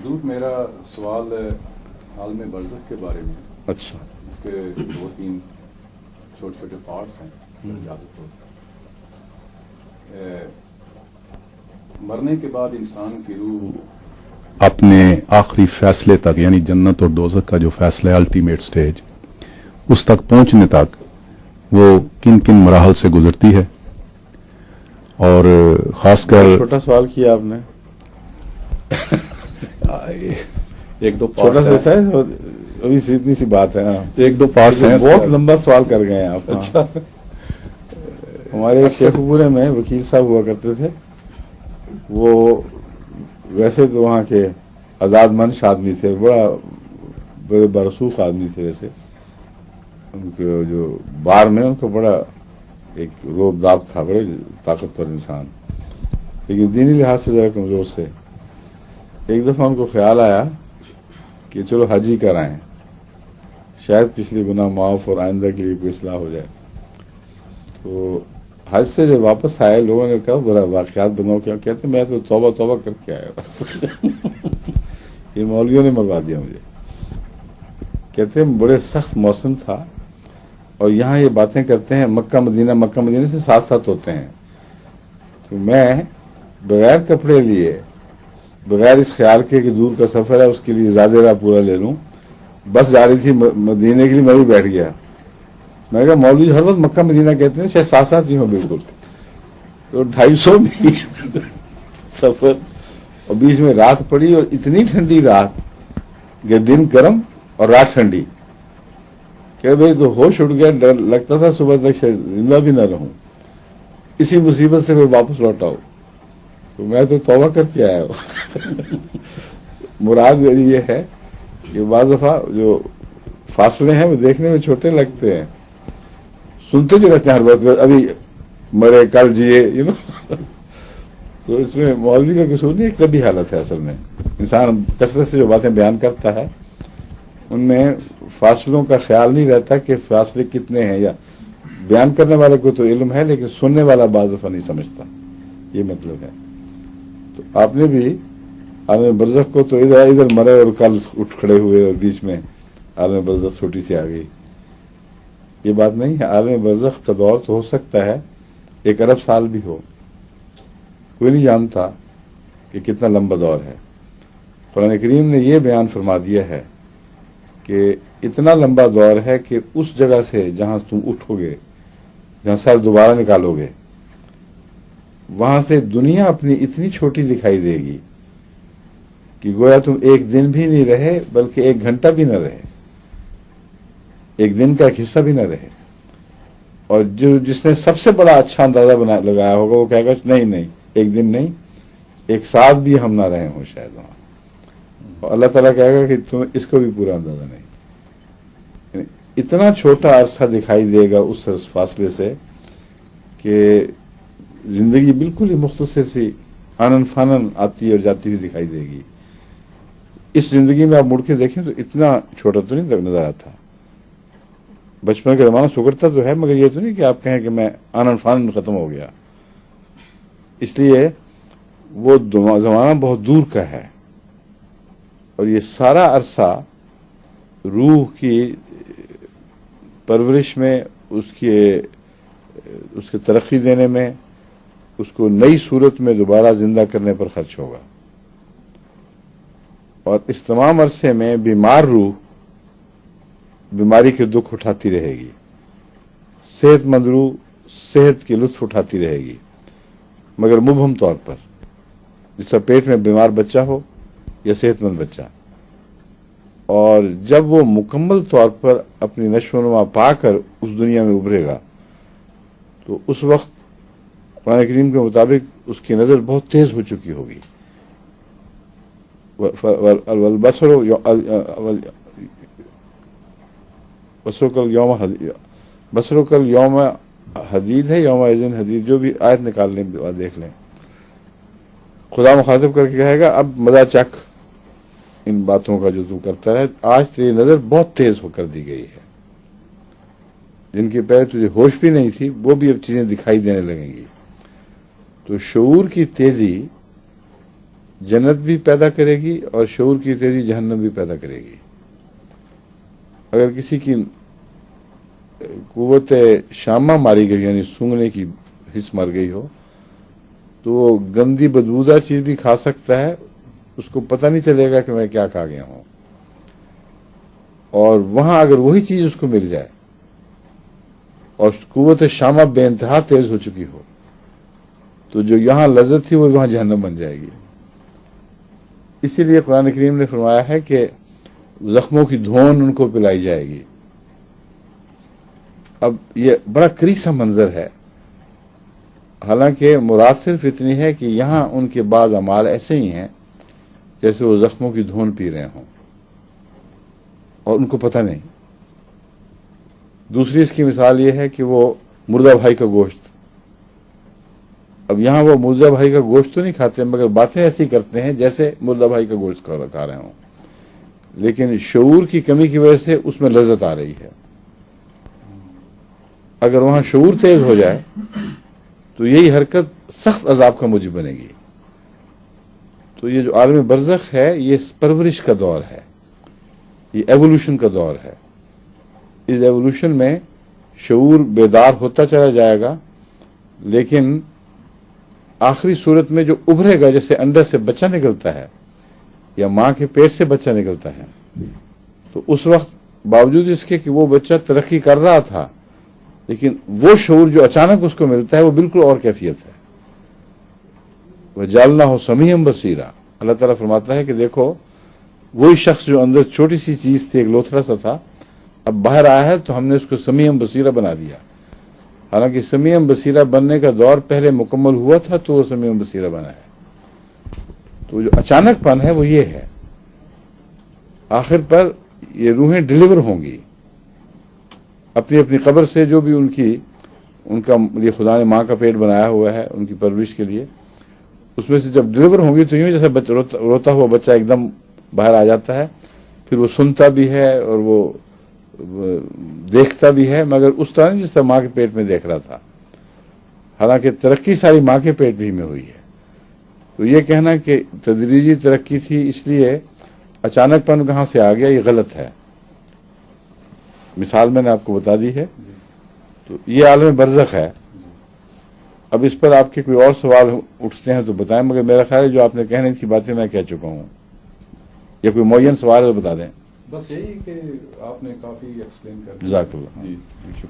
حضور میرا سوال ہے عالم برزخ کے بارے میں. اچھا. اس کے 2-3 چھوٹے چھوٹے پارٹس ہیں. مرنے کے بعد انسان کی روح اپنے آخری فیصلے تک، یعنی جنت اور دوزخ کا جو فیصلہ ہے، الٹیمیٹ سٹیج، اس تک پہنچنے تک وہ کن کن مراحل سے گزرتی ہے؟ اور خاص کر چھوٹا سوال کیا آپ نے. ایک دو چھوٹا سا ہے، ابھی اتنی سی بات ہے. ایک دو پارٹس ہیں. بہت لمبا سوال کر گئے ہیں آپ. اچھا. ہمارے ایک شیخ پورے میں وکیل صاحب ہوا کرتے تھے. وہ ویسے تو وہاں کے آزاد منش آدمی تھے، بڑے برسوخ آدمی تھے. ویسے ان کے جو بار میں ان کو بڑا ایک روب داب تھا، بڑے طاقتور انسان، لیکن دینی لحاظ سے ذرا کمزور سے. ایک دفعہ ان کو خیال آیا کہ چلو حج ہی کرائیں، شاید پچھلے گناہ معاف اور آئندہ کے لیے کوئی اصلاح ہو جائے. تو حج سے جب واپس آئے، لوگوں نے کہا برا واقعات بناؤ. کیا کہتے میں تو توبہ توبہ کر کے آیا بس. یہ مولویوں نے مروا دیا مجھے. کہتے ہیں بڑے سخت موسم تھا اور یہاں یہ باتیں کرتے ہیں مکہ مدینہ سے ساتھ ساتھ ہوتے ہیں. تو میں بغیر کپڑے لیے، بغیر اس خیال کے کہ دور کا سفر ہے اس کے لیے زیادہ راہ پورا لے لوں، بس جا رہی تھی مدینے کے لیے، میں بھی بیٹھ گیا. میں کہا مولوی ہر وقت مکہ مدینہ کہتے ہیں، شاید ساتھ ساتھ ہی ہوں بالکل. تو 250 میل سفر اور بیچ میں رات پڑی، اور اتنی ٹھنڈی رات کہ دن گرم اور رات ٹھنڈی. کہ بھائی تو ہوش اٹھ گیا، ڈر لگتا تھا صبح تک شاید زندہ بھی نہ رہوں. اسی مصیبت سے میں واپس لوٹا ہوں. تو میں تو توبہ کر کے آیا ہوں. مراد میری یہ ہے کہ بعض دفعہ جو فاصلے ہیں وہ دیکھنے میں چھوٹے لگتے ہیں، سنتے جو رہتے ہیں ہر وقت ابھی مرے کل جیے تو اس میں مولوی کا قصور نہیں، ایک طبی حالت ہے. اصل میں انسان کثرت سے جو باتیں بیان کرتا ہے ان میں فاصلوں کا خیال نہیں رہتا کہ فاصلے کتنے ہیں. یا بیان کرنے والے کو تو علم ہے لیکن سننے والا بعض دفعہ نہیں سمجھتا. یہ مطلب ہے. تو آپ نے بھی عالم برزخ کو تو ادھر مرے اور کل اٹھ کھڑے ہوئے اور بیچ میں عالم برزخ چھوٹی سی آ گئی. یہ بات نہیں ہے. عالم برزخ کا دور تو ہو سکتا ہے 1 ارب سال بھی ہو، کوئی نہیں جانتا کہ کتنا لمبا دور ہے. قرآن کریم نے یہ بیان فرما دیا ہے کہ اتنا لمبا دور ہے کہ اس جگہ سے جہاں تم اٹھو گے، جہاں سر دوبارہ نکالو گے، وہاں سے دنیا اپنی اتنی چھوٹی دکھائی دے گی کہ گویا تم 1 دن بھی نہیں رہے، بلکہ 1 گھنٹہ بھی نہ رہے، 1 دن کا ایک حصہ بھی نہ رہے. اور جس نے سب سے بڑا اچھا اندازہ لگایا ہوگا وہ کہے گا نہیں 1 دن نہیں، 1 ساتھ بھی ہم نہ رہے ہوں شاید وہاں. اور اللہ تعالیٰ کہے گا کہ تم اس کو بھی پورا اندازہ نہیں. اتنا چھوٹا عرصہ دکھائی دے گا اس فاصلے سے کہ زندگی بالکل ہی مختصر سی آنن فانن آتی اور جاتی ہوئی دکھائی دے گی. اس زندگی میں آپ مڑ کے دیکھیں تو اتنا چھوٹا تو نہیں نظر آتا. بچپن کا زمانہ سکڑتا تو ہے، مگر یہ تو نہیں کہ آپ کہیں کہ میں آنن فانن ختم ہو گیا. اس لیے وہ زمانہ بہت دور کا ہے. اور یہ سارا عرصہ روح کی پرورش میں، اس کے ترقی دینے میں، اس کو نئی صورت میں دوبارہ زندہ کرنے پر خرچ ہوگا. اور اس تمام عرصے میں بیمار روح بیماری کے دکھ اٹھاتی رہے گی، صحت مند روح صحت کے لطف اٹھاتی رہے گی، مگر مبہم طور پر، جس کا پیٹ میں بیمار بچہ ہو یا صحت مند بچہ. اور جب وہ مکمل طور پر اپنی نشو و نما پا کر اس دنیا میں ابھرے گا تو اس وقت قرآن کریم کے مطابق اس کی نظر بہت تیز ہو چکی ہوگی. بصرو کل یوم حدید ہے، یوم اذن حدید، جو بھی آیت نکال لیں دیکھ لیں. خدا مخاطب کر کے کہے گا اب مزہ چکھ ان باتوں کا جو تو کرتا ہے. آج تیری نظر بہت تیز ہو کر دی گئی ہے. جن کے پہلے تجھے ہوش بھی نہیں تھی وہ بھی اب چیزیں دکھائی دینے لگیں گی. تو شعور کی تیزی جنت بھی پیدا کرے گی اور شعور کی تیزی جہنم بھی پیدا کرے گی. اگر کسی کی قوت شامہ ماری گئی یعنی سونگنے کی حس مر گئی ہو تو وہ گندی بدبودار چیز بھی کھا سکتا ہے, اس کو پتہ نہیں چلے گا کہ میں کیا کھا گیا ہوں. اور وہاں اگر وہی چیز اس کو مل جائے اور قوت شامہ بے انتہا تیز ہو چکی ہو تو جو یہاں لذت تھی وہ وہاں جہنم بن جائے گی. اسی لیے قرآن کریم نے فرمایا ہے کہ زخموں کی دھون ان کو پلائی جائے گی. اب یہ بڑا کریسا منظر ہے, حالانکہ مراد صرف اتنی ہے کہ یہاں ان کے بعض اعمال ایسے ہی ہیں جیسے وہ زخموں کی دھون پی رہے ہوں اور ان کو پتہ نہیں. دوسری اس کی مثال یہ ہے کہ وہ مردہ بھائی کا گوشت, اب یہاں وہ مردہ بھائی کا گوشت تو نہیں کھاتے مگر باتیں ایسی کرتے ہیں جیسے مردہ بھائی کا گوشت کھا رہے ہوں, لیکن شعور کی کمی کی وجہ سے اس میں لذت آ رہی ہے. اگر وہاں شعور تیز ہو جائے تو یہی حرکت سخت عذاب کا موجب بنے گی. تو یہ جو عالم برزخ ہے یہ پرورش کا دور ہے, یہ ایوولوشن کا دور ہے. اس ایوولوشن میں شعور بیدار ہوتا چلا جائے گا, لیکن آخری صورت میں جو ابھرے گا, جیسے انڈر سے بچہ نکلتا ہے یا ماں کے پیٹ سے بچہ نکلتا ہے, تو اس وقت باوجود اس کے کہ وہ بچہ ترقی کر رہا تھا لیکن وہ شعور جو اچانک اس کو ملتا ہے وہ بالکل اور کیفیت ہے. وَجَعَلْنَاهُ سَمِيعًا بَصِيرًا. اللہ تعالیٰ فرماتا ہے کہ دیکھو وہی شخص جو اندر چھوٹی سی چیز تھی, ایک لوتھڑا سا تھا, اب باہر آیا ہے تو ہم نے اس کو سمیعًا بصیرا بنا دیا. حالانکہ سمیعًا بصیرا بننے کا دور پہلے مکمل ہوا تھا تو وہ سمیعًا بصیرا بنا ہے. تو جو اچانک پن ہے وہ یہ ہے. آخر پر یہ روحیں ڈلیور ہوں گی اپنی اپنی قبر سے, جو بھی ان کا یہ خدا نے ماں کا پیٹ بنایا ہوا ہے ان کی پرورش کے لیے, اس میں سے جب ڈلیور ہوں گی تو یوں جیسے روتا ہوا بچہ ایک دم باہر آ جاتا ہے, پھر وہ سنتا بھی ہے اور وہ دیکھتا بھی ہے, مگر اس طرح نہیں جس طرح ماں کے پیٹ میں دیکھ رہا تھا. حالانکہ ترقی ساری ماں کے پیٹ بھی میں ہوئی ہے. تو یہ کہنا کہ تدریجی ترقی تھی اس لیے اچانک پن کہاں سے آ گیا, یہ غلط ہے. مثال میں نے آپ کو بتا دی ہے. تو یہ عالم برزخ ہے. اب اس پر آپ کے کوئی اور سوال اٹھتے ہیں تو بتائیں, مگر میرا خیال ہے جو آپ نے کہنے کی باتیں میں کہہ چکا ہوں, یا کوئی معین سوال ہے تو بتا دیں. بس یہی کہ آپ نے کافی ایکسپلین کر دیا. جزاک اللہ. جی شکریہ.